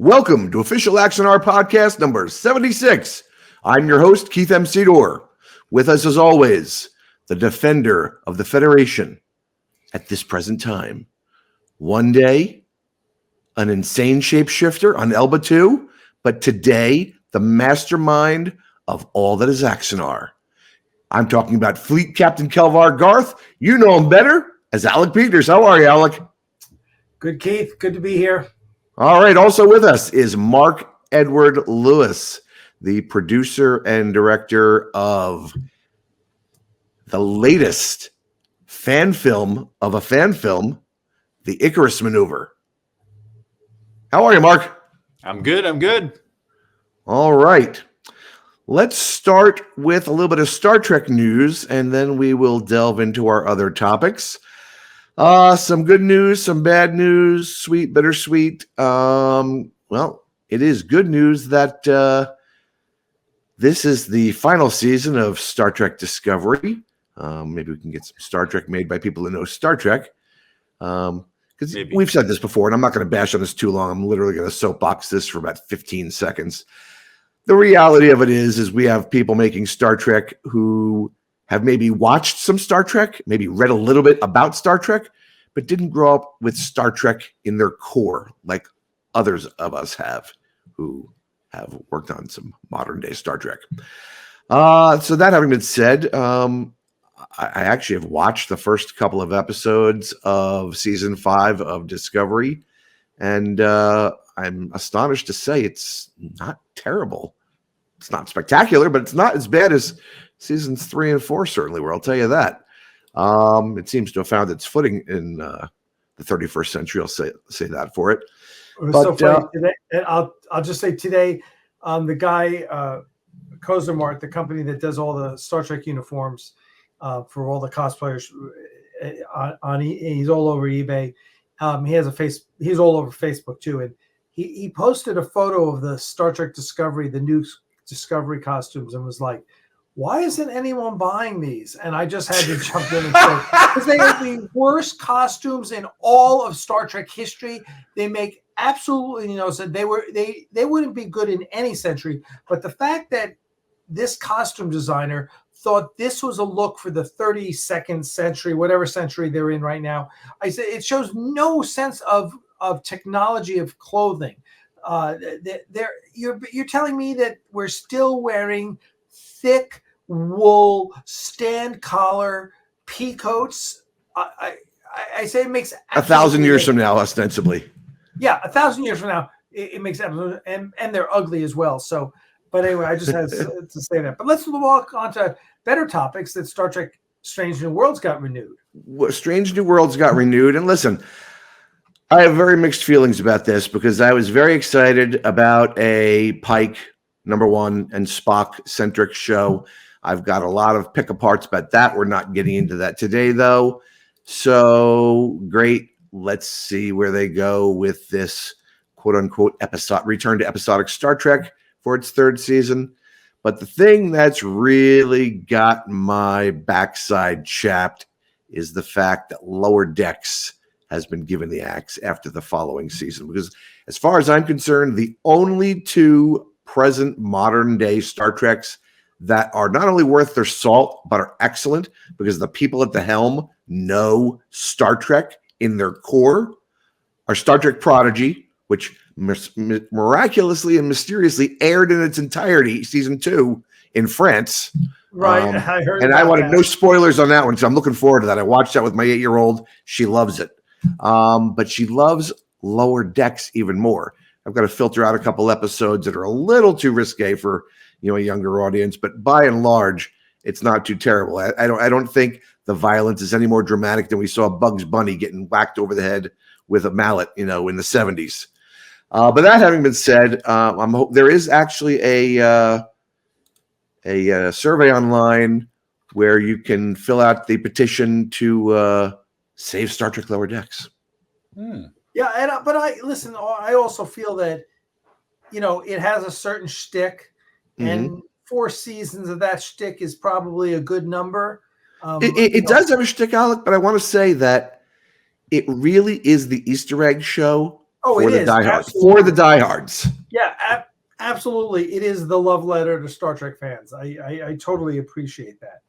Welcome to official Axanar Podcast number 76. I'm your host, Keith M. Sedor. With us, as always, the defender of the Federation at this present time. One day, an insane shapeshifter on Elba 2, but today, the mastermind of all that is Axanar. I'm talking about Fleet Captain Kelvar Garth. You know him better as Alec Peters. How are you, Alec? Good, Keith. Good to be here. All right. Also with us is Mark Edward Lewis, the producer and director of the latest fan film of a fan film, the Icarus Maneuver. How are you, Mark? I'm good. All right. Let's start with a little bit of Star Trek news, and then we will delve into our other topics. Some good news, some bad news, sweet, bittersweet. Well, it is good news that this is the final season of Star Trek Discovery. Maybe we can get some Star Trek made by people who know Star Trek. Because we've said this before, and I'm not going to bash on this too long. I'm literally going to soapbox this for about 15 seconds. The reality of it is we have people making Star Trek who have maybe watched some Star Trek, maybe read a little bit about Star Trek, but didn't grow up with Star Trek in their core like others of us have who have worked on some modern day Star Trek. So that having been said, I actually have watched the first couple of episodes of season 5 of Discovery, and I'm astonished to say it's not terrible. It's not spectacular, but it's not as bad as seasons 3 and 4 certainly were. I'll tell you that. It seems to have found its footing in the 31st century. I'll say that for it. But so funny today, and I'll just say today, the guy Cozumart, the company that does all the Star Trek uniforms for all the cosplayers, he's all over eBay. He has he's all over Facebook too, and he posted a photo of the Star Trek Discovery, the new Discovery costumes, and was like, why isn't anyone buying these? And I just had to jump in and say, because they are the worst costumes in all of Star Trek history. They make absolutely no sense. They wouldn't be good in any century. But the fact that this costume designer thought this was a look for the 32nd century, whatever century they're in right now, I said it shows no sense of technology of clothing. You're telling me that we're still wearing thick wool stand collar pea coats. I say it makes 1,000 years from now, ostensibly. Yeah, 1,000 years from now, it makes absolute, and they're ugly as well. So, but anyway, I just had to say that. But let's walk on to better topics. That Star Trek: Strange New Worlds got renewed. Strange New Worlds got renewed, and listen, I have very mixed feelings about this because I was very excited about a Pike #1 and Spock centric show. I've got a lot of pick aparts about that. We're not getting into that today, though. So great. Let's see where they go with this quote unquote return to episodic Star Trek for its 3rd season. But the thing that's really got my backside chapped is the fact that Lower Decks has been given the axe after the following season. Because as far as I'm concerned, the only 2 present modern day Star Treks that are not only worth their salt, but are excellent because the people at the helm know Star Trek in their core are Star Trek Prodigy, which miraculously and mysteriously aired in its entirety, season 2 in France. Right. I heard and I wanted no spoilers on that one. So I'm looking forward to that. I watched that with my 8-year-old. She loves it. But she loves Lower Decks even more. I've got to filter out a couple episodes that are a little too risque for a younger audience, but by and large, it's not too terrible. I don't think the violence is any more dramatic than we saw Bugs Bunny getting whacked over the head with a mallet, in the 70s. But that having been said, there is actually a survey online where you can fill out the petition to save Star Trek Lower Decks. Yeah, but I also feel that it has a certain shtick, and 4 seasons of that shtick is probably a good number. It does have a shtick, Alec, but I want to say that it really is the Easter egg show Oh, for it the is. diehards. Absolutely. For the diehards. Yeah, absolutely. It is the love letter to Star Trek fans. I totally appreciate that.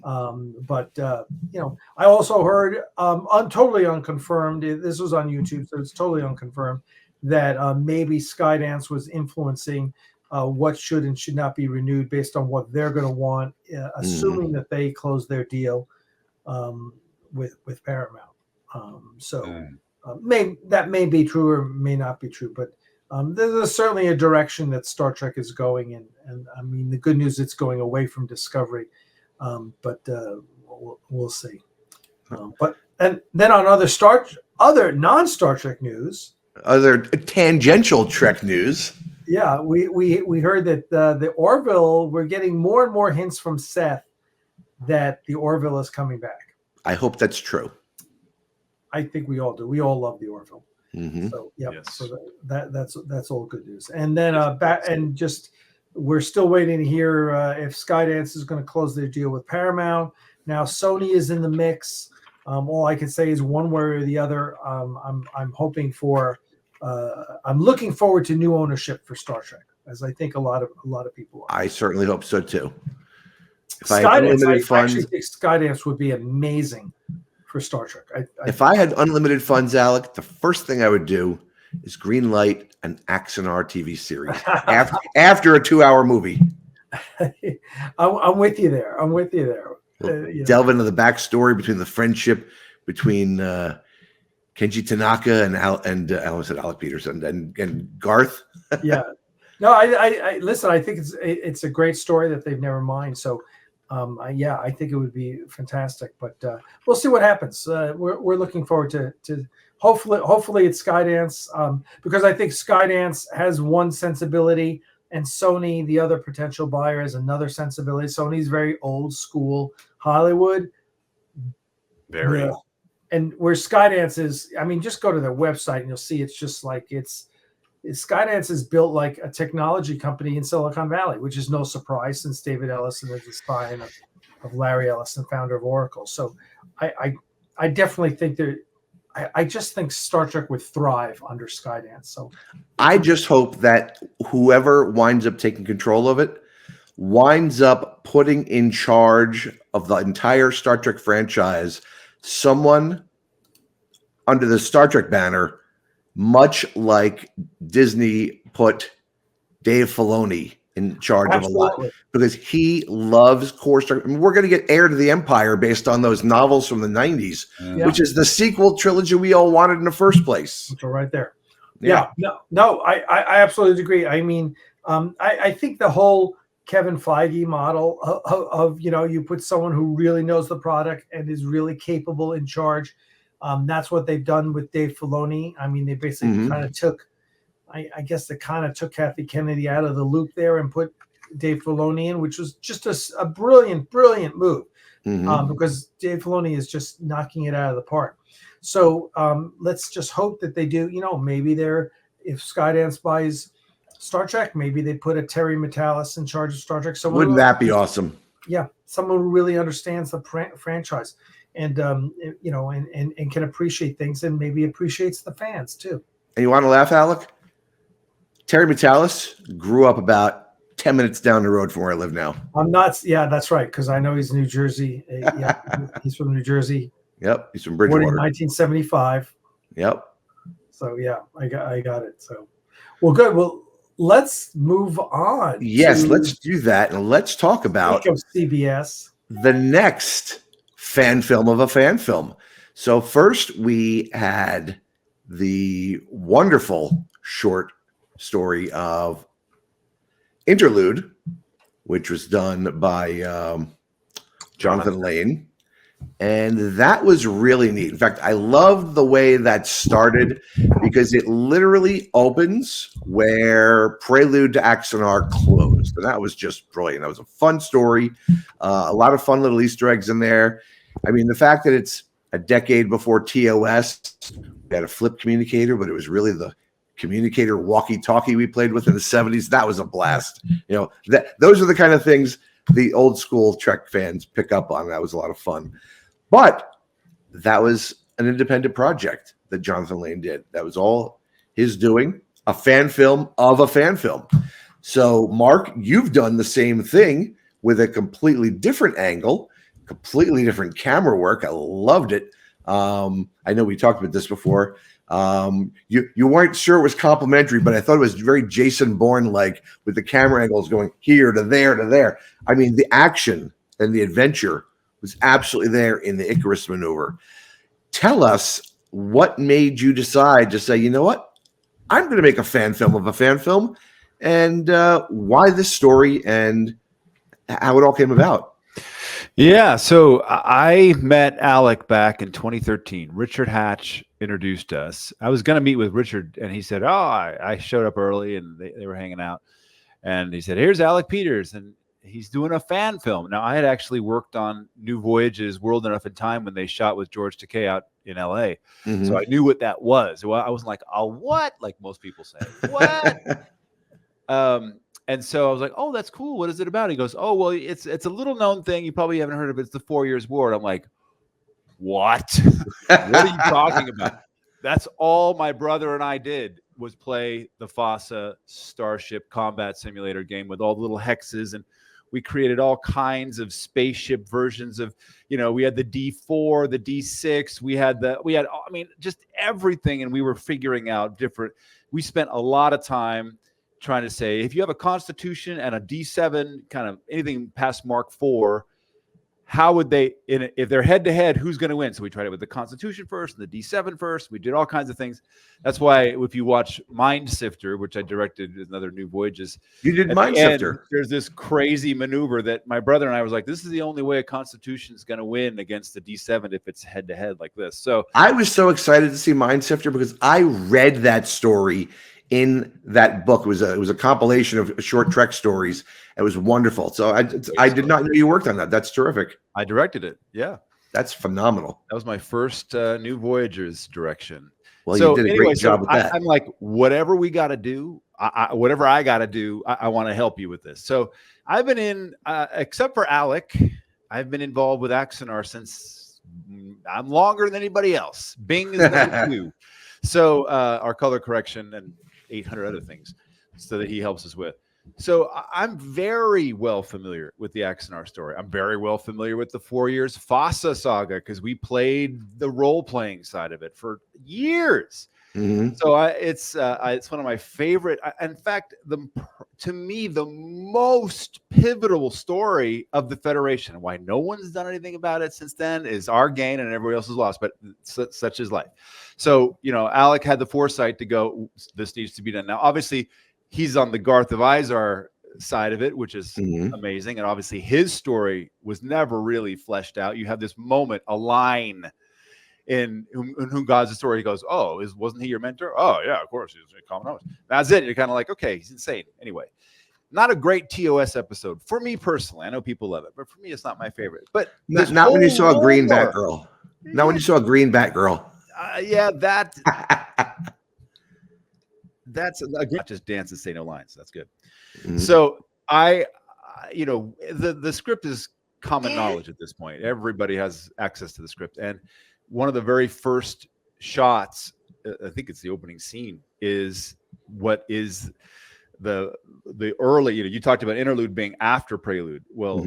But I also heard, totally unconfirmed. This was on YouTube, so it's totally unconfirmed that maybe Skydance was influencing what should and should not be renewed based on what they're going to want, assuming that they close their deal with Paramount. That may be true or may not be true, but there's certainly a direction that Star Trek is going in. And I mean, the good news, it's going away from Discovery, but we'll see. And then on other non-Star Trek news, other tangential Trek news. Yeah, we heard that the Orville, we're getting more and more hints from Seth that the Orville is coming back. I hope that's true. I think we all do. We all love the Orville. Mm-hmm. So yeah, Yes. so that's all good news. And then we're still waiting to hear if Skydance is going to close their deal with Paramount. Now Sony is in the mix. All I can say is one way or the other. I'm hoping for. I'm looking forward to new ownership for Star Trek, as I think a lot of people are. I certainly hope so too. If Skydance, I had unlimited I actually funds, think Skydance would be amazing for Star Trek. if I had unlimited funds, Alec, the first thing I would do is greenlight an Axanar TV series after a 2-hour movie. I'm with you there. Delve into the backstory between the friendship between Kenji Tanaka and I almost said Alec Peters and Garth. Yeah. No, I listen. I think it's a great story that they've never mined. So, I think it would be fantastic. But we'll see what happens. We're looking forward to hopefully it's Skydance, because I think Skydance has one sensibility and Sony, the other potential buyer, has another sensibility. Sony's very old school Hollywood. Very. Yeah. And where Skydance is, I mean, just go to their website and you'll see it's just like Skydance is built like a technology company in Silicon Valley, which is no surprise since David Ellison is the spine of Larry Ellison, founder of Oracle. So I definitely think I just think Star Trek would thrive under Skydance. So I just hope that whoever winds up taking control of it winds up putting in charge of the entire Star Trek franchise someone under the Star Trek banner, much like Disney put Dave Filoni in charge of a lot, because he loves core Star Trek. I mean, we're going to get Heir to the Empire based on those novels from the 90s, which is the sequel trilogy we all wanted in the first place. So right there. Yeah. No, I absolutely agree. I mean, I think the whole Kevin Feige model of you put someone who really knows the product and is really capable in charge. That's what they've done with Dave Filoni. I mean, they basically kind of took, I guess they kind of took Kathy Kennedy out of the loop there and put Dave Filoni in, which was just a brilliant move, because Dave Filoni is just knocking it out of the park. So let's just hope that they do, maybe if Skydance buys Star Trek, maybe they put a Terry Metalis in charge of Star Trek. Wouldn't that be awesome? Yeah, someone who really understands the franchise and and can appreciate things and maybe appreciates the fans too. And you want to laugh, Alec? Terry Metalis grew up about 10 minutes down the road from where I live now. I'm not. Yeah, that's right. Because I know he's New Jersey. He's from New Jersey. Yep, he's from Bridgewater. Born in 1975. Yep. So yeah, I got it. So, well, good. Well, let's move on. Yes, let's do that, and let's talk about CBS, the next fan film of a fan film. So first, we had the wonderful short story of Interlude, which was done by Jonathan Lane. And that was really neat. In fact, I love the way that started because it literally opens where Prelude to Axanar closed. And that was just brilliant. That was a fun story. A lot of fun little Easter eggs in there. I mean, the fact that it's a decade before TOS, we had a flip communicator, but it was really the communicator walkie-talkie we played with in the 70s. That was a blast. Those are the kind of things the old school Trek fans pick up on. That was a lot of fun. But that was an independent project that Jonathan Lane did. That was all is doing a fan film of a fan film. So, Mark, you've done the same thing with a completely different angle, completely different camera work. I loved it. I know we talked about this before. You weren't sure it was complimentary, but I thought it was very Jason Bourne-like, with the camera angles going here to there to there. I mean, the action and the adventure was absolutely there in the Icarus Maneuver. Tell us what made you decide to say, you know what, I'm going to make a fan film of a fan film, and why this story and how it all came about. Yeah, so I met Alec back in 2013. Richard Hatch introduced us. I was going to meet with Richard, and he said, I showed up early, and they were hanging out. And he said, here's Alec Peters, and he's doing a fan film. Now, I had actually worked on New Voyages, World Enough in Time, when they shot with George Takei out in L.A. Mm-hmm. So I knew what that was. Well, I wasn't like, what? Like most people say. What? And so I was like, oh, that's cool. What is it about? He goes, oh, well, it's a little known thing. You probably haven't heard of it. It's the 4 Years' War. And I'm like, what? What are you talking about? That's all my brother and I did, was play the FASA Starship Combat Simulator game with all the little hexes. And we created all kinds of spaceship versions of, we had the D4, the D6. We had, just everything. And we were figuring out we spent a lot of time trying to say, if you have a Constitution and a D7, kind of anything past Mark 4, how would they, if they're head to head, who's going to win? So we tried it with the Constitution first and the D7 first. We did all kinds of things. That's why if you watch Mind Sifter, which I directed another New Voyages, you did Mind Sifter. There's this crazy maneuver that my brother and I was like, this is the only way a Constitution is going to win against the D7 if it's head to head like this. So I was so excited to see Mind Sifter because I read that story in that book. It was a compilation of short Trek stories. It was wonderful. So I did not know you worked on that. That's terrific. I directed it. Yeah. That's phenomenal. That was my first New Voyagers direction. Well, so, you did a great job with that. I'm like, whatever we got to do, whatever I got to do, I want to help you with this. So I've been in, except for Alec, I've been involved with Axanar since I'm longer than anybody else. Bing is number 2. So our color correction and 800 other things so that he helps us with. So I'm very well familiar with the Axanar story. I'm very well familiar with the 4 Years FASA saga because we played the role-playing side of it for years. Mm-hmm. So it's one of my favorite. In fact, to me, the most pivotal story of the Federation, and why no one's done anything about it since then, is our gain and everybody else's loss. But such is life. So Alec had the foresight to go, this needs to be done. Now, obviously, he's on the Garth of Izar side of it, which is amazing. And obviously his story was never really fleshed out. You have this moment, a line in whom God's the story. He goes, oh, wasn't he your mentor? Oh, yeah, of course. He's a common host. That's it. You're kind of like, okay, he's insane. Anyway, not a great TOS episode for me personally. I know people love it, but for me, it's not my favorite. But not when you saw a green Batgirl. Not when you saw a green Batgirl. Yeah, that's not just dance and say no lines. That's good. Mm-hmm. So the script is common knowledge at this point. Everybody has access to the script. And one of the very first shots, I think it's the opening scene, is what is the early, you talked about interlude being after prelude. Well,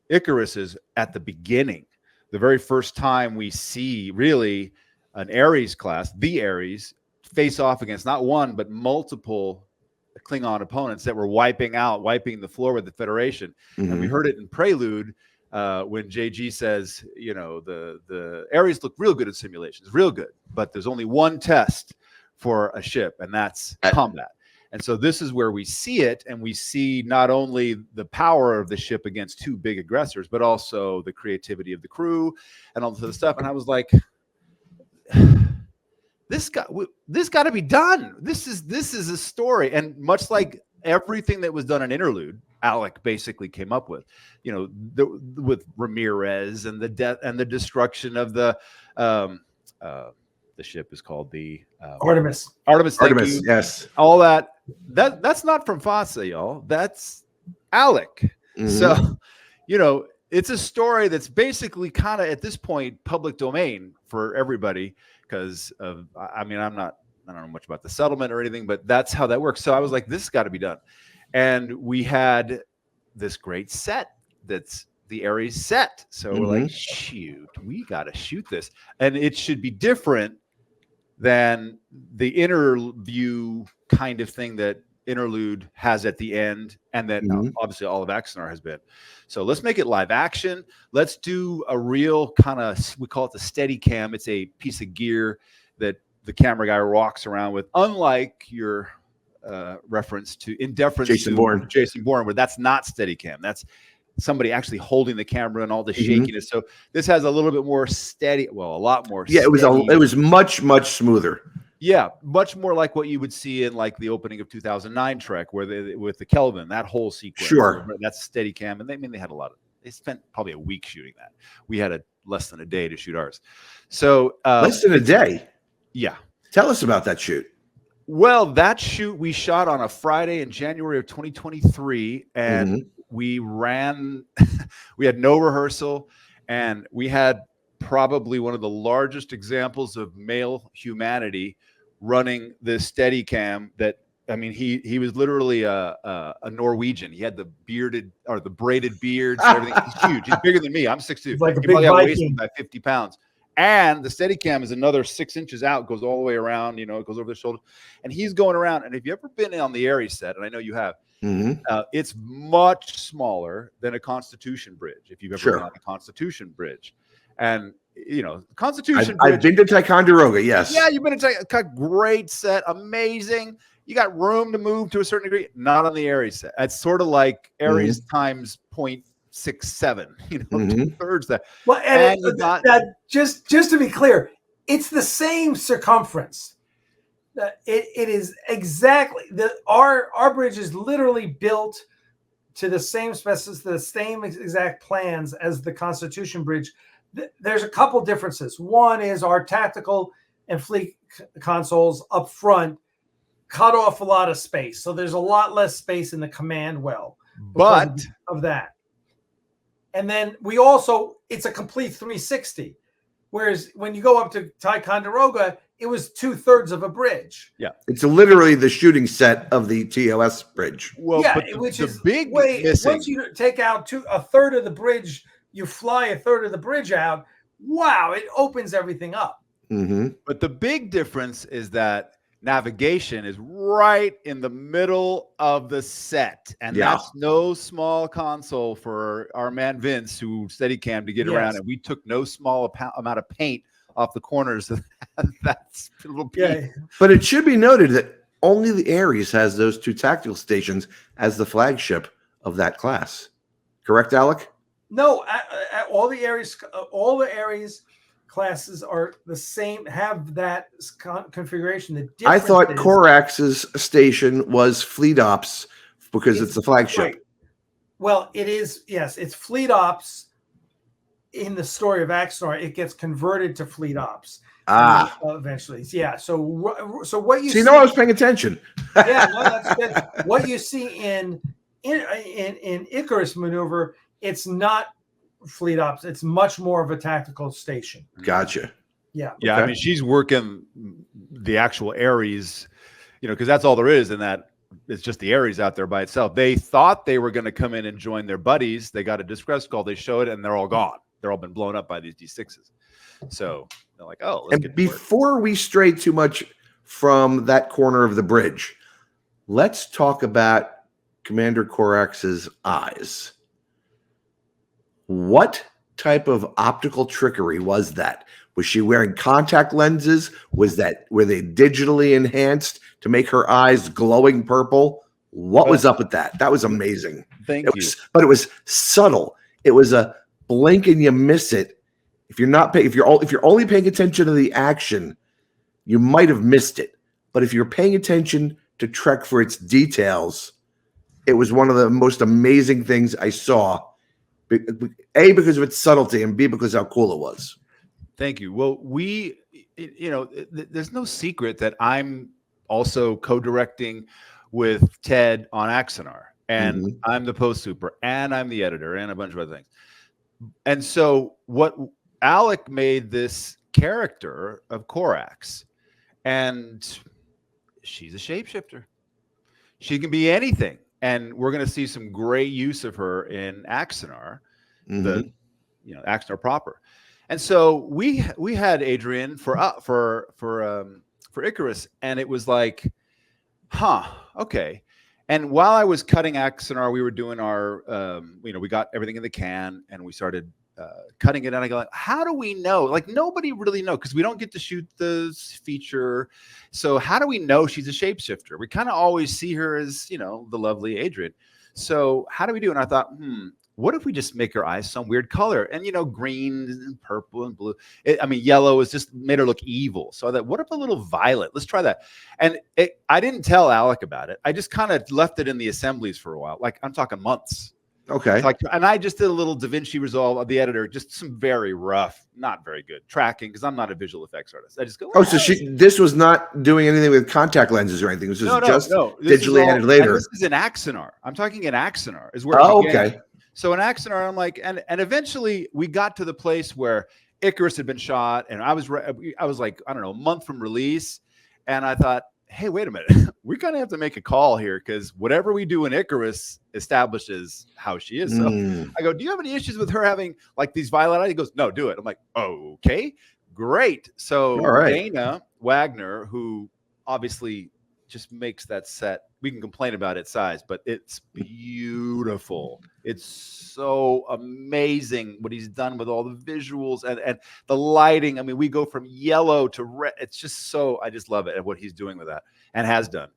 Icarus is at the beginning. The very first time we see really an Ares class, the Ares, face off against not one, but multiple Klingon opponents that were wiping the floor with the Federation. Mm-hmm. And we heard it in Prelude when JG says, the Ares look real good in simulations, real good, but there's only one test for a ship, and that's combat. And so this is where we see it, and we see not only the power of the ship against two big aggressors, but also the creativity of the crew and all this other stuff. And I was like, this got to be done. This is a story. And much like everything that was done in Interlude, Alec basically came up with, with Ramirez and the death and the destruction of the ship is called the Artemis. Artemis, yes. All that's not from FASA, y'all. That's Alec. Mm-hmm. So, it's a story that's basically kind of at this point public domain for everybody because I'm not don't know much about the settlement or anything, but that's how that works. So I was like, this has got to be done. And we had this great set that's the Ares set. So we're like, shoot, we got to shoot this. And it should be different than the interview kind of thing that Interlude has at the end, and then obviously all of Axanar has been. So let's make it live action. Let's do a real kind of, we call it the steady cam. It's a piece of gear that the camera guy walks around with, unlike your reference to In Deference Jason Bourne, where that's not steady cam. That's somebody actually holding the camera and all the shakiness. So this has a little bit more steady, well, a lot more. Yeah, steady. it was much smoother. Yeah, much more like what you would see in like the opening of 2009 Trek, where with the Kelvin, that whole sequence. Sure, that's steady cam, and they had a lot of. They spent probably a week shooting that. We had less than a day to shoot ours. So less than a day. Yeah. Tell us about that shoot. Well, that shoot we shot on a Friday in January of 2023, and we ran. We had no rehearsal, and we had probably one of the largest examples of male humanity running this steady cam. That, I mean, he was literally a Norwegian. He had the braided beards and everything. He's huge. He's bigger than me. I'm 6'2". He's like a he big probably outweighs Viking. me by 50 pounds. And the steady cam is another 6 inches out, goes all the way around, it goes over the shoulder. And he's going around. And if you've ever been on the Ares set, and I know you have, it's much smaller than a Constitution bridge. If you've ever been on a Constitution bridge. And, Constitution bridge. I've been to Ticonderoga, yes. Yeah, you've been to great set, amazing. You got room to move to a certain degree. Not on the Ares set. It's sort of like Ares times 0.67, 2/3 that. Well, and just to be clear, it's the same circumference. It is exactly our bridge is literally built to the same specs, the same exact plans as the Constitution bridge. There's a couple differences. One is our tactical and fleet consoles up front cut off a lot of space, so there's a lot less space in the command well. But of that. And then it's a complete 360. Whereas when you go up to Ticonderoga, it was 2/3 of a bridge. Yeah. It's literally the shooting set of the TOS bridge. Well, yeah, but which the is big missing. Once you take out a third of the bridge, you fly a third of the bridge out. Wow, it opens everything up. But the big difference is that navigation is right in the middle of the set, and that's no small console for our man Vince, who Steadicam to get around, and we took no small amount of paint off the corners of that little piece. Yeah. But it should be noted that only the Ares has those two tactical stations as the flagship of that class. Correct, Alec? No, all the Ares classes are the same, have that configuration. The I thought Corax's station was Fleet Ops because it's the flagship. Right. Well, it is, yes, it's Fleet Ops. In the story of Axanar, it gets converted to Fleet Ops. Eventually. Yeah. So what you see? No, I was paying attention. Yeah, no, that's good. What you see in Icarus Maneuver, it's not Fleet Ops. It's much more of a tactical station. Gotcha. Yeah. Yeah. Okay. I mean, she's working the actual Ares, because that's all there is in that. It's just the Ares out there by itself. They thought they were going to come in and join their buddies. They got a distress call. They showed it, and they're all gone. They're all been blown up by these D6s. So they're like, oh, let's get before we stray too much from that corner of the bridge, let's talk about Commander Corax's eyes. What type of optical trickery was that? Was she wearing contact lenses? Were they digitally enhanced to make her eyes glowing purple? What was up with that? That was amazing. Thank you. But it was subtle. It was a blink and you miss it. If you're only paying attention to the action, you might have missed it. But if you're paying attention to Trek for its details, it was one of the most amazing things I saw. A, because of its subtlety, and B, because how cool it was. Thank you. Well, there's no secret that I'm also co-directing with Ted on Axanar, and I'm the post super, and I'm the editor, and a bunch of other things. And so what Alec made this character of Corax, and she's a shapeshifter. She can be anything. And we're going to see some great use of her in Axanar, Axanar proper. And so we had Adrian for Icarus, and it was like, okay. And while I was cutting Axanar, we were doing our, we got everything in the can, and we started cutting it. And I go, like, how do we know? Like, nobody really knows, because we don't get to shoot the feature. So how do we know she's a shapeshifter? We kind of always see her as, the lovely Adrian. So how do we do? And I thought, what if we just make her eyes some weird color? And, green and purple and blue. Yellow is just made her look evil. So I thought, what if a little violet? Let's try that. And I didn't tell Alec about it. I just kind of left it in the assemblies for a while. Like, I'm talking months. Okay. And I just did a little DaVinci Resolve of the editor, just some very rough, not very good tracking, because I'm not a visual effects artist. I just go, so this was not doing anything with contact lenses or anything. It was just digitally edited later. This is in Axanar. I'm talking in Axanar is where. Okay. So in Axanar, I'm like, and eventually we got to the place where Icarus had been shot, and I was like, I don't know, a month from release, and I thought, hey, wait a minute, we kind of have to make a call here, because whatever we do in Icarus establishes how she is. So I go, do you have any issues with her having like these violet eyes? He goes, no, do it. I'm like, okay, great. So Dana Wagner, who obviously just makes that set, we can complain about its size, but it's beautiful. It's so amazing what he's done with all the visuals and the lighting. We go from yellow to red. It's just I just love it, and what he's doing with that and has done.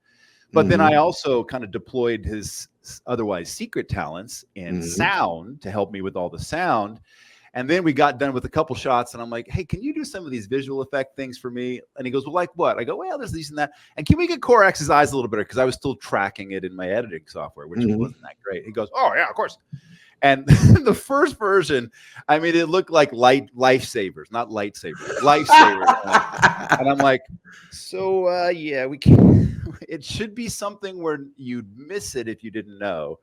But then I also kind of deployed his otherwise secret talents in sound to help me with all the sound. And then we got done with a couple shots, and I'm like, hey, can you do some of these visual effect things for me? And he goes, well, like what? I go, well, there's these and that. And can we get Corax's eyes a little better? Because I was still tracking it in my editing software, which wasn't that great. He goes, oh, yeah, of course. And the first version, it looked like lifesavers, not lightsabers, lifesavers. And I'm like, so, yeah, we can. It should be something where you'd miss it if you didn't know.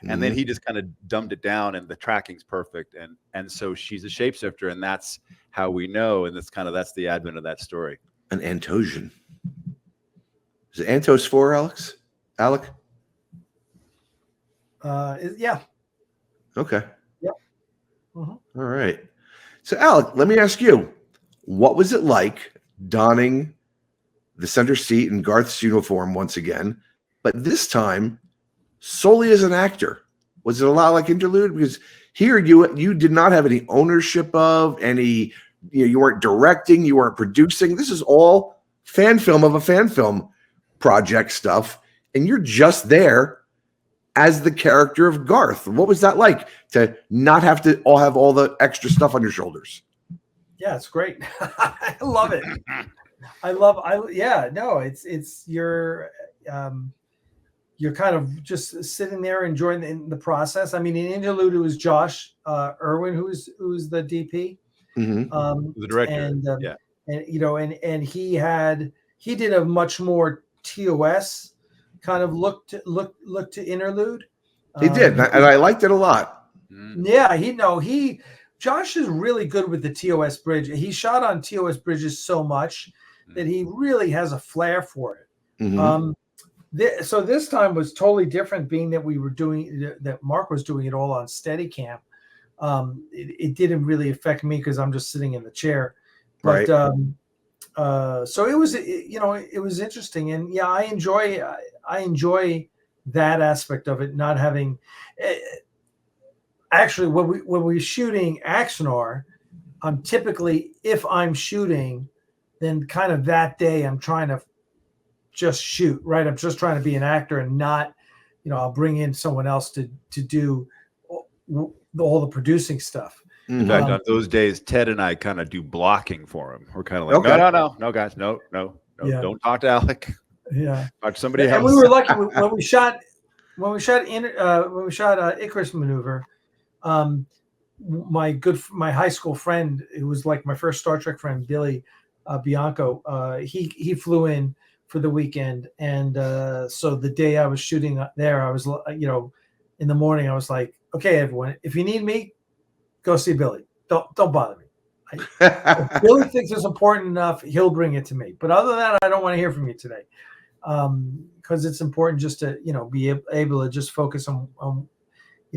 And then he just kind of dumbed it down, and the tracking's perfect. And so she's a shapeshifter, and that's how we know. And that's the advent of that story. An Antosian. Is it Antos 4, Alec? Yeah. Okay. Yep. All right. So, Alec, let me ask you, what was it like donning the center seat in Garth's uniform once again, but this time solely as an actor? Was it a lot like Interlude? Because here you did not have any ownership of any, you weren't directing, you weren't producing. This is all fan film of a fan film project stuff, and you're just there as the character of Garth. What was that like to not have to have all the extra stuff on your shoulders? Yeah, it's great. I love it. You're kind of just sitting there enjoying the process. In Interlude, it was Josh Irwin who's the DP, the director, and he did a much more TOS kind of look to Interlude. He did, and I liked it a lot. Yeah, Josh is really good with the TOS bridge. He shot on TOS bridges so much that he really has a flair for it. So this time was totally different, being that that Mark was doing it all on Steadicam. It didn't really affect me because I'm just sitting in the chair. But so it was interesting, and yeah, I enjoy that aspect of it. Not having actually when we're shooting Axanar, I'm typically, if I'm shooting, then kind of that day I'm trying to just shoot, right? I'm just trying to be an actor and not, I'll bring in someone else to do all the producing stuff. In fact, on those days, Ted and I kind of do blocking for him. We're kind of like, no, guys, no, don't talk to Alec. Yeah, talk to somebody else. And we were lucky when we shot Icarus Maneuver. My high school friend, who was like my first Star Trek friend, Billy Bianco, he flew in for the weekend, and so the day I was shooting there, I was in the morning I was like, okay, everyone, if you need me, go see Billy. Don't bother me. If Billy thinks it's important enough, he'll bring it to me. But other than that, I don't want to hear from you today. because it's important just to, be able to just focus on,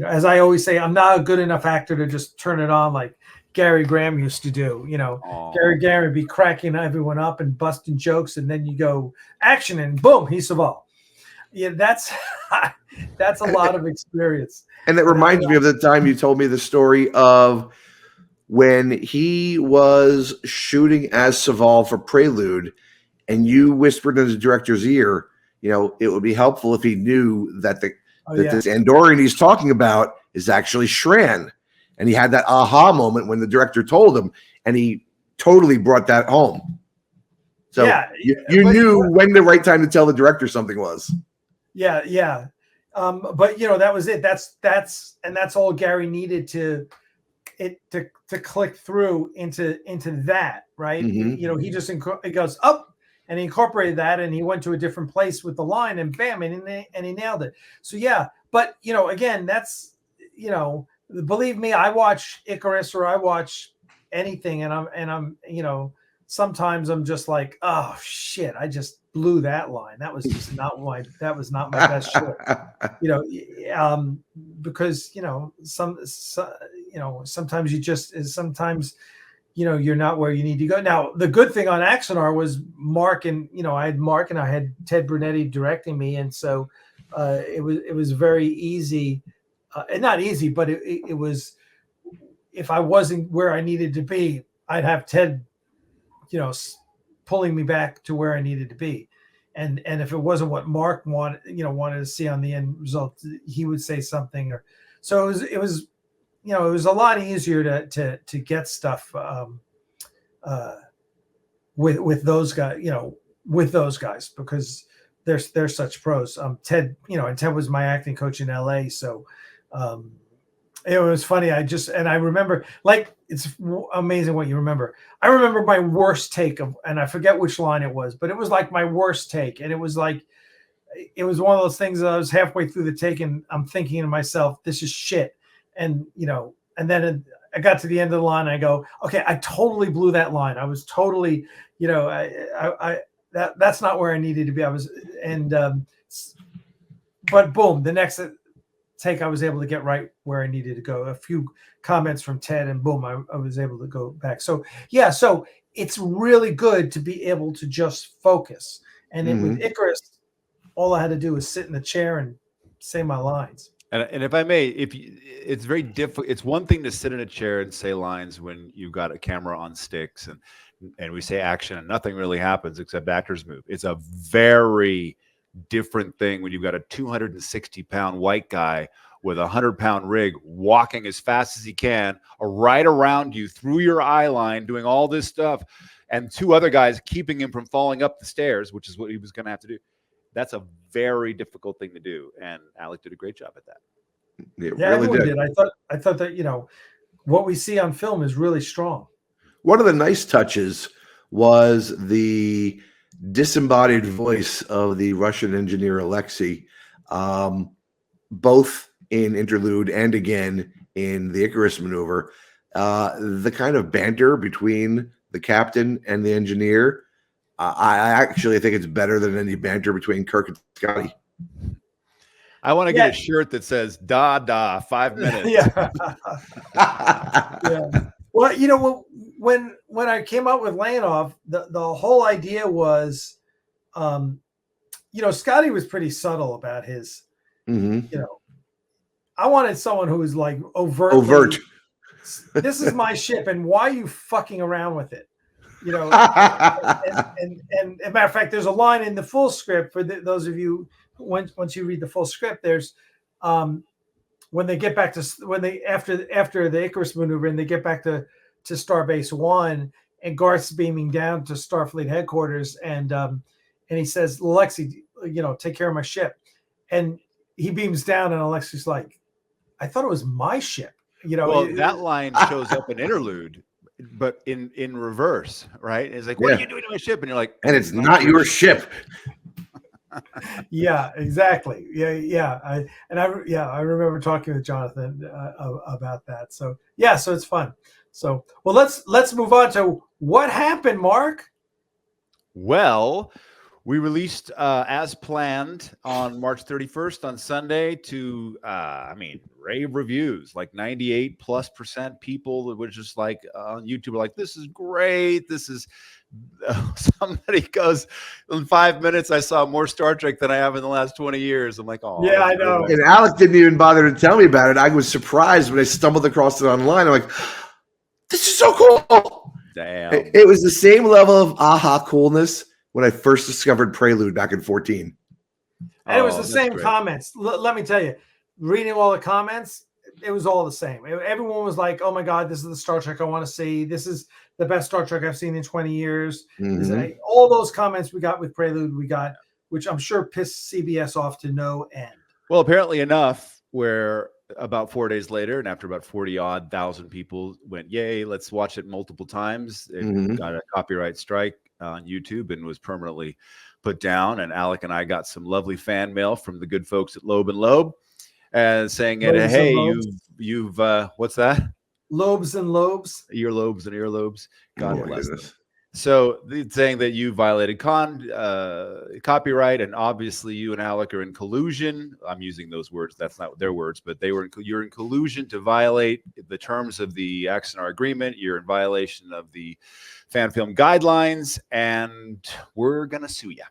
as I always say, I'm not a good enough actor to just turn it on like Gary Graham used to do. Gary would be cracking everyone up and busting jokes, and then you go action and boom, he Saval. Yeah, that's a lot of experience. And that reminds me of the time you told me the story of when he was shooting as Saval for Prelude, and you whispered in the director's ear, it would be helpful if he knew that this Andorian he's talking about is actually Shran. And he had that aha moment when the director told him, and he totally brought that home. So you knew when the right time to tell the director something was. Yeah. But that was it. That's all Gary needed to click through into that, right? Mm-hmm. He just he goes up, and he incorporated that, and he went to a different place with the line, and bam, and he nailed it. So but again, that's believe me, I watch Icarus or I watch anything, and I'm sometimes I'm just like, oh shit, I just blew that line. That was just not my best shit. Because sometimes you're not where you need to go. Now, the good thing on Axanar was Mark, and I had Mark and I had Ted Brunetti directing me, and so it was very easy. And not easy, but it was, if I wasn't where I needed to be, I'd have Ted, pulling me back to where I needed to be. And if it wasn't what Mark wanted to see on the end result, he would say something. So it was a lot easier to get stuff with those guys, because they're such pros. Ted, and Ted was my acting coach in LA. So it was funny. I remember, like, it's amazing what you remember. I remember my worst take and I forget which line it was, but it was like my worst take. And it was one of those things that I was halfway through the take and I'm thinking to myself, this is shit. And, and then I got to the end of the line. And I go, okay, I totally blew that line. I was totally, that's not where I needed to be. But boom, the next take, I was able to get right where I needed to go. A few comments from Ted, and boom, I was able to go back. So so it's really good to be able to just focus. And with Icarus, all I had to do was sit in the chair and say my lines. And if I may, it's very difficult. It's one thing to sit in a chair and say lines when you've got a camera on sticks and we say action and nothing really happens except actors move. It's a very different thing when you've got a 260-pound white guy with a 100-pound rig walking as fast as he can right around you through your eye line, doing all this stuff, and two other guys keeping him from falling up the stairs, which is what he was going to have to do. That's a very difficult thing to do, and Alec did a great job at that. Everyone did. I thought that what we see on film is really strong. One of the nice touches was the disembodied voice of the Russian engineer Alexei, both in Interlude and again in the Icarus Maneuver. The kind of banter between the captain and the engineer, I actually think it's better than any banter between Kirk and Scotty. I want to get a shirt that says "Da 5 minutes." Yeah. Well, when I came up with Laying-Off, the whole idea was, Scotty was pretty subtle about his. I wanted someone who was like overt. This is my ship, and why are you fucking around with it? And as a matter of fact, there's a line in the full script for those of you once you read the full script. There's when they get back to after the Icarus Maneuver and they get back to Starbase 1, and Garth's beaming down to Starfleet headquarters, and he says, "Alexei, take care of my ship," and he beams down, and Alexei's like, "I thought it was my ship." Well, that line shows up in Interlude, but in reverse, right? It's like, what are you doing to my ship? And you're like, and it's not your ship. Yeah, exactly. Yeah. I remember talking with Jonathan about that. So so it's fun. So, well, let's move on to what happened, Mark. Well, We released as planned on March 31st on Sunday to, rave reviews, like 98+% people that were just like on YouTube were like, this is great. This is somebody goes in 5 minutes. I saw more Star Trek than I have in the last 20 years. I'm like, oh, Yeah, I know. And Alec didn't even bother to tell me about it. I was surprised when I stumbled across it online. I'm like, this is so cool. Damn. It was the same level of aha coolness when I first discovered Prelude back in 14. And it was the that's same great. comments. Let me tell you, reading all the comments, it was all the same. Everyone was like, oh my God, this is the Star Trek I want to see. This is the best Star Trek I've seen in 20 years. Mhm. All those comments we got with Prelude, which I'm sure pissed CBS off to no end. Well, apparently enough where about 4 days later and after about 40-odd thousand people went, yay, let's watch it multiple times. It Mhm. got a copyright strike on YouTube and was permanently put down. And Alec and I got some lovely fan mail from the good folks at Loeb and Loeb saying, Lobes and hey, Lobes. you've what's that? Lobes and lobes. Earlobes and earlobes. God Oh, my bless them. goodness. So saying that you violated copyright, and obviously you and Alec are in collusion. I'm using those words. That's not their words, but you're in collusion to violate the terms of the Axanar agreement. You're in violation of the fan film guidelines, and we're going to sue you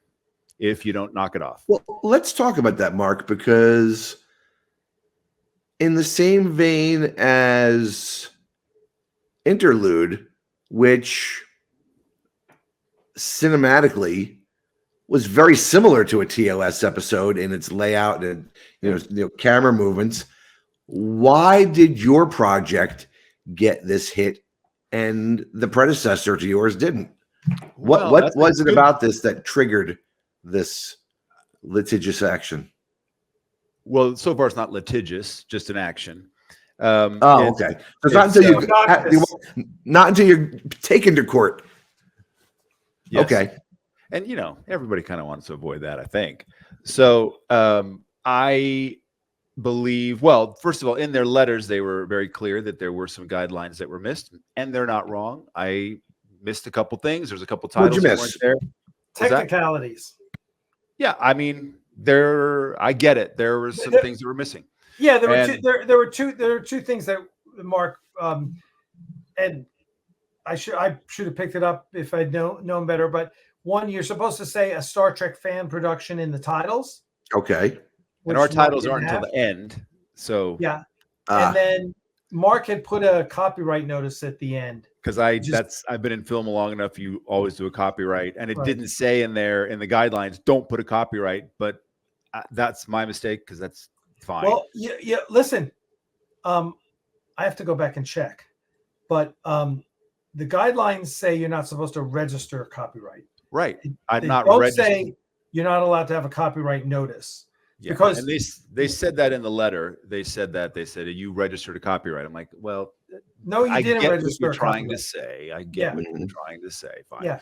if you don't knock it off. Well, let's talk about that, Mark, because in the same vein as Interlude, which cinematically was very similar to a TOS episode in its layout and camera movements, why did your project get this hit and the predecessor to yours didn't? Well, What that's was it good- about this that triggered this litigious action? Well, so far it's not litigious, just an action. Oh, It's- okay. So it's not until you're taken to court. Yes. Okay. And everybody kind of wants to avoid that, I think. So I believe, well, first of all, in their letters, they were very clear that there were some guidelines that were missed, and they're not wrong. I missed a couple things. There's a couple What'd you titles that weren't there. Technicalities. Yeah, I mean, I get it. There were some things that were missing. Yeah, there were two things that Mark and I should have picked it up if I'd known better. But one, you're supposed to say a Star Trek fan production in the titles. Okay. And our which titles Mark aren't didn't until the end. So Yeah. And then Mark had put a copyright notice at the end. because I've been in film long enough, you always do a copyright, and it Right. didn't say in there in the guidelines, don't put a copyright, but that's my mistake because that's fine. Well, yeah. Listen, I have to go back and check, but the guidelines say you're not supposed to register copyright. Right. They I'm not don't registered. say you're not allowed to have a copyright notice. Yeah, because- and they said that in the letter. They said you registered a copyright. I'm like, well, No, you I didn't get what register you're a trying to copyright. say. I get Yeah. what you're trying to say. Fine. Yeah,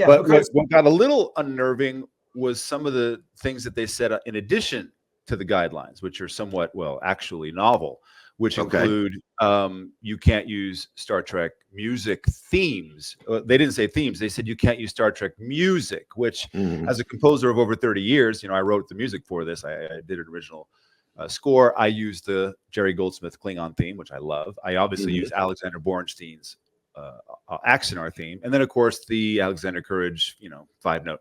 But because what got a little unnerving was some of the things that they said in addition to the guidelines, which are somewhat, actually novel, which Okay. include you can't use Star Trek music themes. They didn't say themes. They said you can't use Star Trek music, which Mhm. as a composer of over 30 years, I wrote the music for this. I did an original score. I used the Jerry Goldsmith Klingon theme, which I love. I obviously Mhm. used Alexander Borenstein's Axanar theme. And then, of course, the Alexander Courage, 5-note.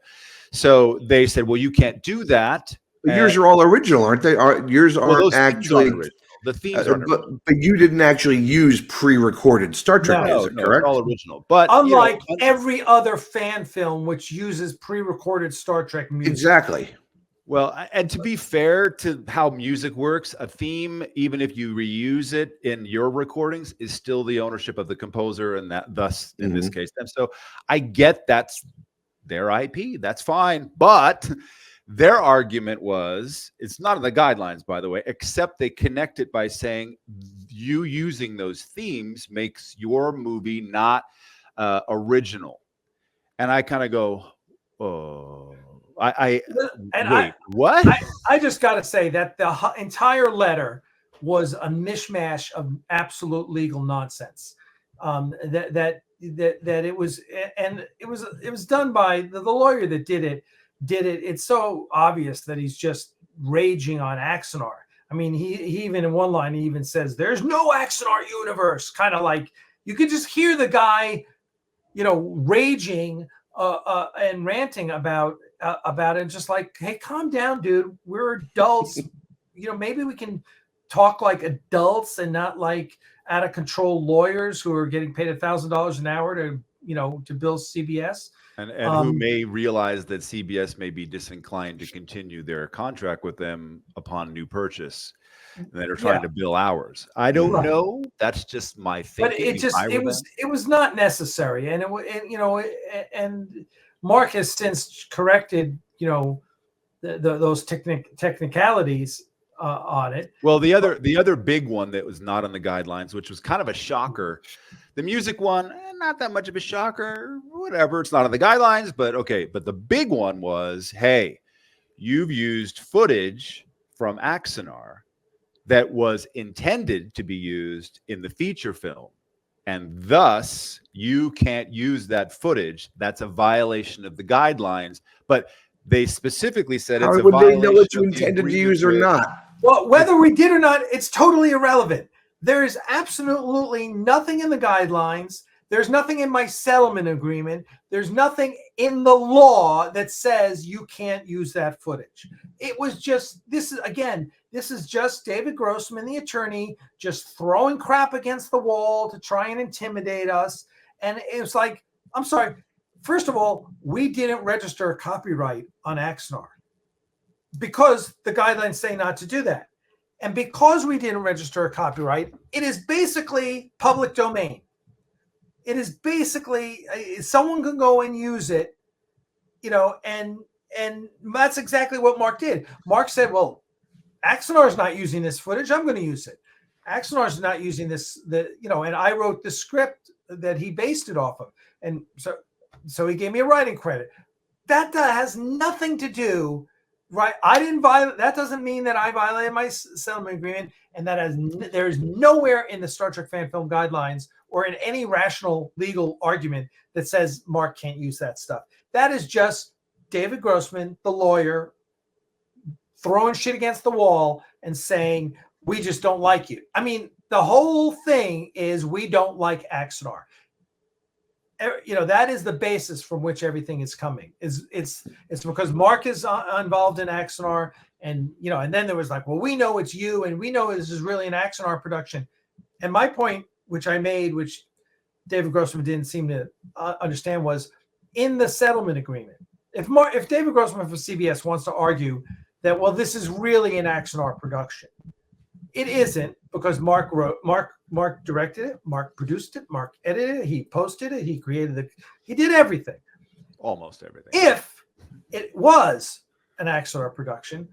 So they said, well, you can't do that. But yours are all original, aren't they? Yours Well, aren't those themes actually. aren't original. The themes aren't original. But you didn't actually use pre-recorded Star Trek No, music, No, correct? it's all original. But unlike every other fan film which uses pre-recorded Star Trek music. Exactly. well, and to be fair to how music works, a theme, even if you reuse it in your recordings, is still the ownership of the composer, and that thus in this case them. So I get that's their IP. That's fine. But their argument was, it's not in the guidelines, by the way, except they connect it by saying you using those themes makes your movie not original. And I kind of go, oh, what? I just got to say that the entire letter was a mishmash of absolute legal nonsense. That it was, and it was done by the lawyer that did it. did it. It's so obvious that he's just raging on Axanar. I mean, he even in one line, he even says, "There's no Axanar universe," kind of like you could just hear the guy, raging and ranting about it. Just like, hey, calm down, dude. We're adults. Maybe we can talk like adults and not like out of control lawyers who are getting paid $1,000 an hour to bill CBS. And who may realize that CBS may be disinclined to continue their contract with them upon new purchase. And they're trying to bill hours. I don't know. That's just my thinking. But it was not necessary, and and Mark has since corrected those technicalities on it. Well, the other big one that was not on the guidelines, which was kind of a shocker, the music one, not that much of a shocker. Whatever, it's not on the guidelines, but okay. But the big one was, hey, you've used footage from Axanar that was intended to be used in the feature film, and thus you can't use that footage. That's a violation of the guidelines. But they specifically said it's a violation. How would they know what you intended to use or not? Well, whether we did or not, it's totally irrelevant. There is absolutely nothing in the guidelines. There's nothing in my settlement agreement. There's nothing in the law that says you can't use that footage. It was just, this is just David Grossman, the attorney, just throwing crap against the wall to try and intimidate us. And it was like, I'm sorry. First of all, we didn't register a copyright on Axanar because the guidelines say not to do that. And because we didn't register a copyright, it is basically public domain. It is basically someone can go and use it, and that's exactly what Mark did. Mark said, well, Axanar is not using this footage. I'm going to use it. Axanar is not using this, and I wrote the script that he based it off of. And so he gave me a writing credit. That has nothing to do, right? I didn't violate. That doesn't mean that I violated my settlement agreement. And there is nowhere in the Star Trek fan film guidelines or in any rational legal argument that says Mark can't use that stuff. That is just David Grossman, the lawyer, throwing shit against the wall and saying, we just don't like you. I mean, the whole thing is we don't like Axanar. That is the basis from which everything is coming. It's because Mark is involved in Axanar, and then there was like, well, we know it's you, and we know this is really an Axanar production. And my point, which I made, which David Grossman didn't seem to understand, was in the settlement agreement. If David Grossman from CBS wants to argue that, well, this is really an Axanar production, it isn't, because Mark directed it, Mark produced it, Mark edited it, he posted it, he created it, he did everything. Almost everything. If it was an Axanar production,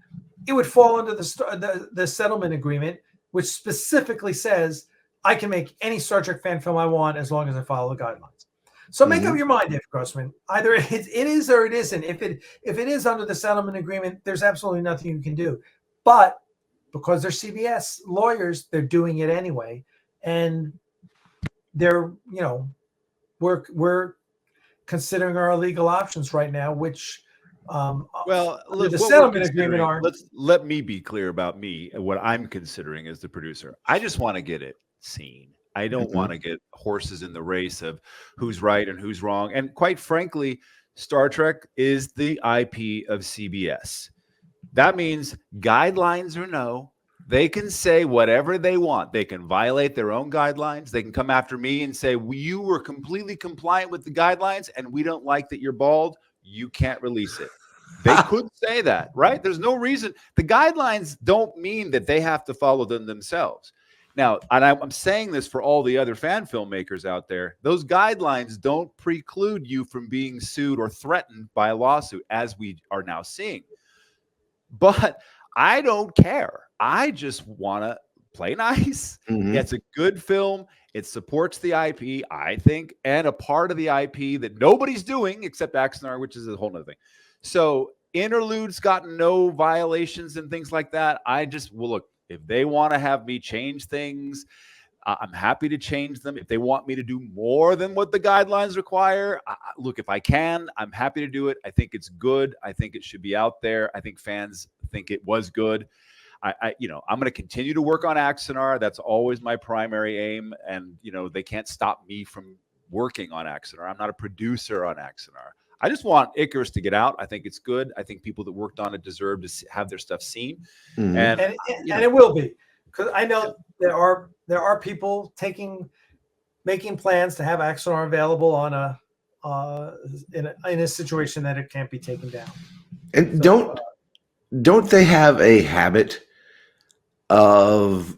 it would fall under the settlement agreement, which specifically says I can make any Star Trek fan film I want as long as I follow the guidelines. So make up your mind, David Grossman. Either it is or it isn't. If it is under the settlement agreement, there's absolutely nothing you can do. But because they're CBS lawyers, they're doing it anyway, and they're we're considering our legal options right now, which the settlement agreement are. Let me be clear about me and what I'm considering as the producer. I just want to get it seen. I don't want to get horses in the race of who's right and who's wrong. And quite frankly, Star Trek is the IP of CBS. That means guidelines or no, they can say whatever they want. They can violate their own guidelines. They can come after me and say, you were completely compliant with the guidelines and we don't like that you're bald. You can't release it. They could say that, right? There's no reason. The guidelines don't mean that they have to follow them themselves. Now, and I'm saying this for all the other fan filmmakers out there, those guidelines don't preclude you from being sued or threatened by a lawsuit, as we are now seeing. But I don't care. I just want to play nice. It's a good film. It supports the IP, I think, and a part of the IP that nobody's doing except Axanar, which is a whole nother thing. So interludes got no violations and things like that. Look, if they want to have me change things, I'm happy to change them if they want me to do more than what the guidelines require. Look, if I can, I'm happy to do it. I think it's good. I think it should be out there. I think fans think it was good. I'm going to continue to work on Axanar. That's always my primary aim. And, they can't stop me from working on Axanar. I'm not a producer on Axanar. I just want Icarus to get out. I think it's good. I think people that worked on it deserve to have their stuff seen. Mhm. And it will be, because I know there are people making plans to have Axanar available on in a situation that it can't be taken down. And don't they have a habit of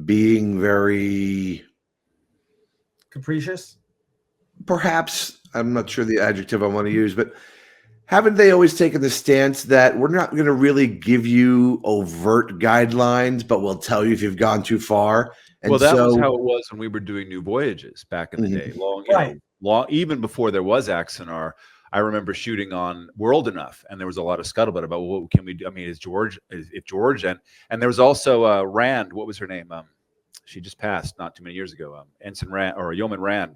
being very, Capricious? perhaps, I'm not sure the adjective I want to use, but haven't they always taken the stance that we're not going to really give you overt guidelines, but we'll tell you if you've gone too far? And well, that was how it was when we were doing New Voyages back in the day. Long, even before there was Axanar. I remember shooting on World Enough, and there was a lot of scuttlebutt about what can we do. I mean, if George, and there was also Rand. What was her name? She just passed not too many years ago. Ensign Rand or Yeoman Rand.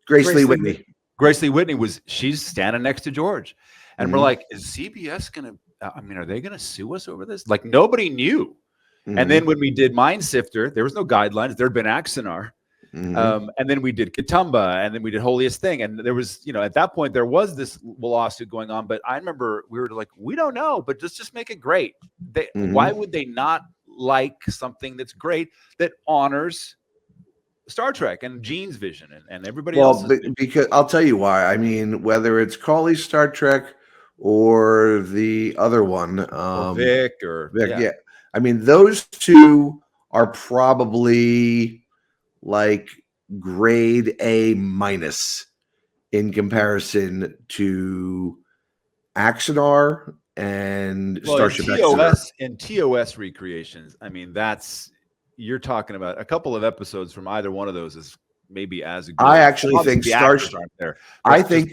Grace Lee Whitney. Grace Lee Whitney she's standing next to George, and we're like, is CBS gonna? Are they gonna sue us over this? Like nobody knew. And then when we did Mind Sifter, there was no guidelines. There had been Axanar. And then we did Katumba, and then we did Holiest Thing. And there was, at that point, there was this lawsuit going on. But I remember we were like, we don't know, but just make it great. Why would they not like something that's great, that honors Star Trek and Gene's vision and everybody else? Because I'll tell you why. I mean, whether it's Cawley's Star Trek or the other one, Vic. Yeah. I mean, those two are probably like grade A- in comparison to Axanar and Starship TOS and TOS recreations. I mean, you're talking about a couple of episodes from either one of those is maybe as good. I actually think Starship aren't there.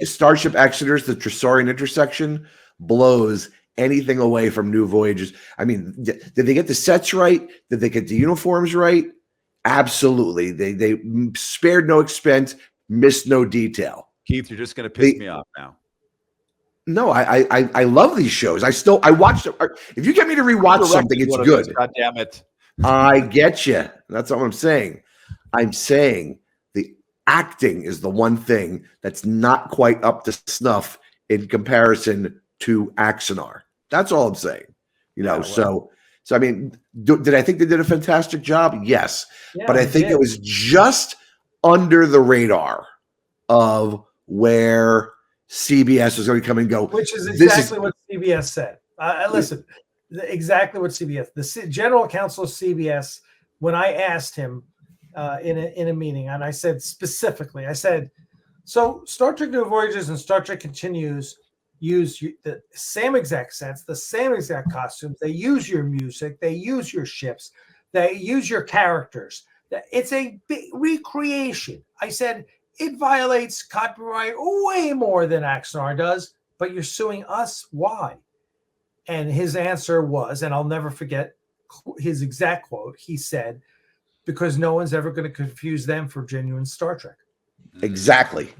Starship Exeter's the Tresorian intersection blows anything away from New Voyages. I mean, did they get the sets right? Did they get the uniforms right? Absolutely. They spared no expense, missed no detail. Keith, you're just going to piss me off now. No, I love these shows. I watch them. If you get me to rewatch something, it's good. God damn it. I get you. That's what I'm saying. I'm saying the acting is the one thing that's not quite up to snuff in comparison to Axanar. That's all I'm saying. So I mean, did I think they did a fantastic job? Yes. Yeah, but I think it was just under the radar of where CBS was going to come and go. Which is exactly what CBS said. Listen, exactly what CBS, the general counsel of CBS, when I asked him in a meeting, and I said specifically, so Star Trek New Voyages and Star Trek Continues use the same exact sets, the same exact costumes. They use your music. They use your ships. They use your characters. It's a big recreation. I said, it violates copyright way more than Axanar does, but you're suing us. Why? And his answer was, and I'll never forget his exact quote, he said, because no one's ever going to confuse them for genuine Star Trek. Exactly.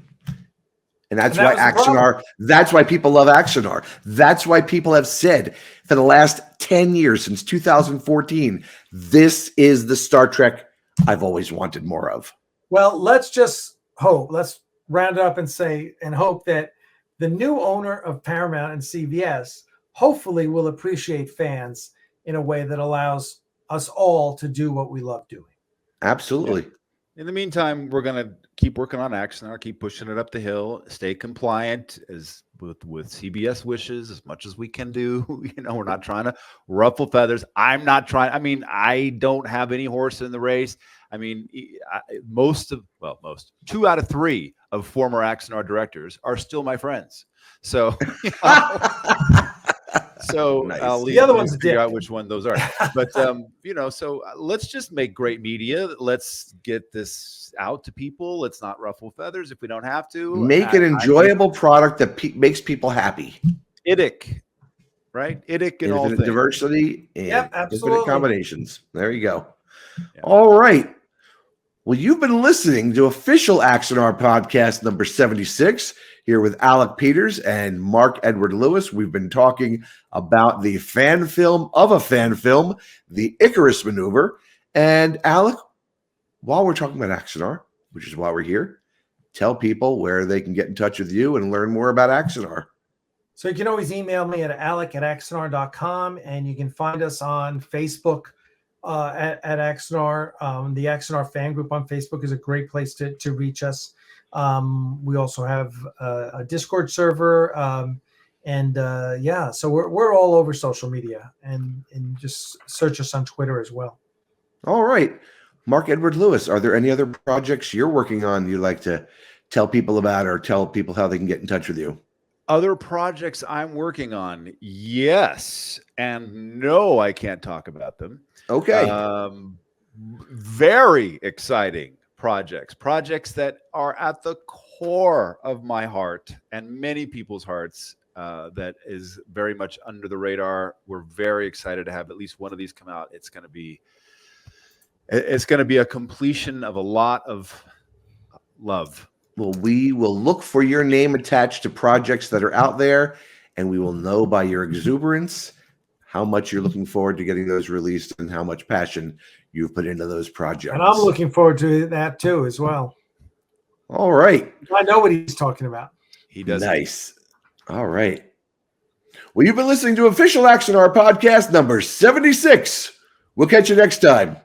And that's why Axanar, that's why people love Axanar. That's why people have said for the last 10 years, since 2014, this is the Star Trek I've always wanted more of. Well, let's just hope. Let's round up and say and hope that the new owner of Paramount and CBS hopefully will appreciate fans in a way that allows us all to do what we love doing. Absolutely. In the meantime, we're going to keep working on Axanar, keep pushing it up the hill, stay compliant with CBS wishes as much as we can do. We're not trying to ruffle feathers. I'm not trying. I mean, I don't have any horse in the race. I mean, 2 out of 3 of former Axanar directors are still my friends. So, nice. I'll leave the other ones figure out which one those are. But so let's just make great media. Let's get this out to people. Let's not ruffle feathers if we don't have to. Make an enjoyable product that makes people happy. IDIC, right? IDIC and all things. Diversity and absolutely. infinite combinations. There you go. Yeah. All right. Well, you've been listening to official Axanar Podcast number 76 here with Alec Peters and Mark Edward Lewis. We've been talking about the fan film of a fan film, the Icarus Maneuver. And Alec, while we're talking about Axanar, which is why we're here, tell people where they can get in touch with you and learn more about Axanar. So you can always email me at alec@axanar.com, and you can find us on Facebook at Axanar. The Axanar fan group on Facebook is a great place to reach us. We also have a Discord server, so we're all over social media, and just search us on Twitter as well. All right. Mark Edward Lewis, are there any other projects you're working on you'd like to tell people about or tell people how they can get in touch with you? Other projects I'm working on, yes, and no, I can't talk about them. Okay. Very exciting projects that are at the core of my heart and many people's hearts. That is very much under the radar. We're very excited to have at least one of these come out. It's going to be a completion of a lot of love. Well, we will look for your name attached to projects that are out there, and we will know by your exuberance how much you're looking forward to getting those released and how much passion you've put into those projects. And I'm looking forward to that too, as well. All right. I know what he's talking about. He does. Nice. All right. Well, you've been listening to official Axanar Podcast number 76. We'll catch you next time.